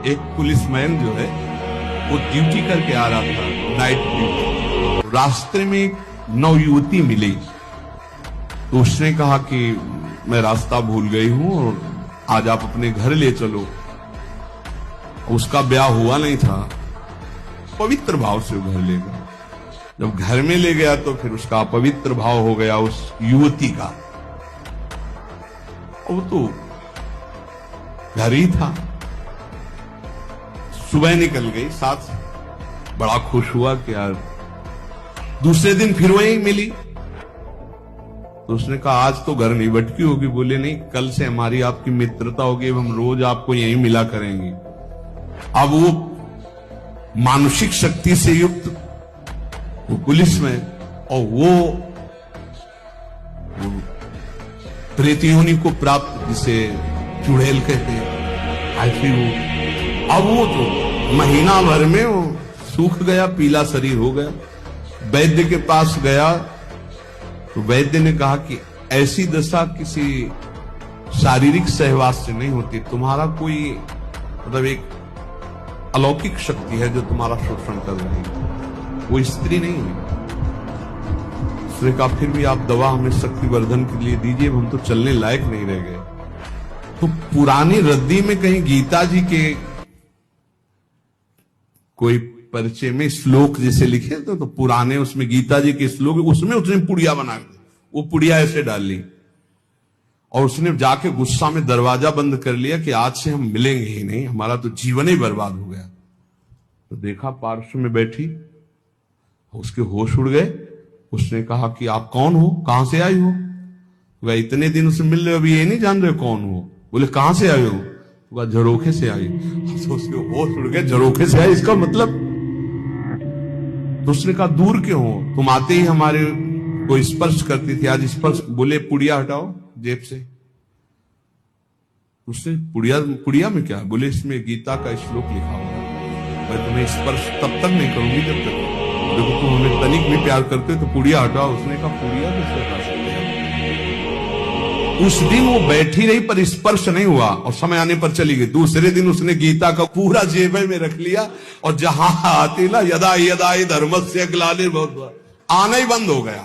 एक पुलिसमैन जो है वो ड्यूटी करके आ रहा था, नाइट ड्यूटी। रास्ते में एक नवयुवती मिली तो उसने कहा कि मैं रास्ता भूल गई हूं और आज आप अपने घर ले चलो। उसका ब्याह हुआ नहीं था, पवित्र भाव से वो घर ले गया। जब घर में ले गया तो फिर उसका अपवित्र भाव हो गया उस युवती का। वो तो घर ही था। सुबह निकल गई साथ, बड़ा खुश हुआ कि यार। दूसरे दिन फिर वही मिली तो उसने कहा आज तो घर नहीं भटकी होगी। बोले नहीं, कल से हमारी आपकी मित्रता होगी, हम रोज आपको यहीं मिला करेंगे। अब वो मानसिक शक्ति से युक्त वो पुलिस में और वो प्रेतियोनि को प्राप्त, जिसे चुड़ैल कहते हैं, ऐसी वो। अब वो तो महीना भर में वो सूख गया, पीला शरीर हो गया। वैद्य के पास गया तो वैद्य ने कहा कि ऐसी दशा किसी शारीरिक सहवास से नहीं होती, तुम्हारा कोई मतलब एक अलौकिक शक्ति है जो तुम्हारा शोषण कर रही है, वो स्त्री नहीं है। उसने कहा फिर भी आप दवा हमें शक्तिवर्धन के लिए दीजिए, हम तो चलने लायक नहीं रह गए। तो पुरानी रद्दी में कहीं गीता जी के कोई परिचय में श्लोक जैसे लिखे तो पुराने उसमें गीता जी के श्लोक, उसमें उसने पुड़िया बना दी। वो पुड़िया ऐसे डाल ली और उसने जाके गुस्सा में दरवाजा बंद कर लिया कि आज से हम मिलेंगे ही नहीं, हमारा तो जीवन ही बर्बाद हो गया। तो देखा पार्श्व में बैठी, उसके होश उड़ गए। उसने कहा कि आप कौन हो, कहां से आई हो? वह इतने दिन उससे मिल रहे हो, अभी ये नहीं जान रहे कौन हो? बोले कहां से आए हो? वह झरोखे से आई। तो उसके होश उड़ गए, झरोखे से आई इसका मतलब। तो उसने कहा दूर क्यों हो, तुम आते ही हमारे को स्पर्श करती थी, आज स्पर्श। बोले पुड़िया हटाओ जेब से। उसने पुड़िया में क्या? बोले इसमें गीता का श्लोक लिखा हुआ है, मैं तुम्हें स्पर्श तब तक नहीं करूंगी जब तक देखो तुम हमें तनिक भी प्यार करते हो, तो पुड़िया हटाओ। उसने कहा पुड़िया कैसे हटा सकते हैं? उस दिन वो बैठी रही पर स्पर्श नहीं हुआ और समय आने पर चली गई। दूसरे दिन उसने गीता का पूरा जेबे में रख लिया और जहां आती ना यदा यदा धर्मस्य ग्लानिर्भवति, आना ही बंद हो गया।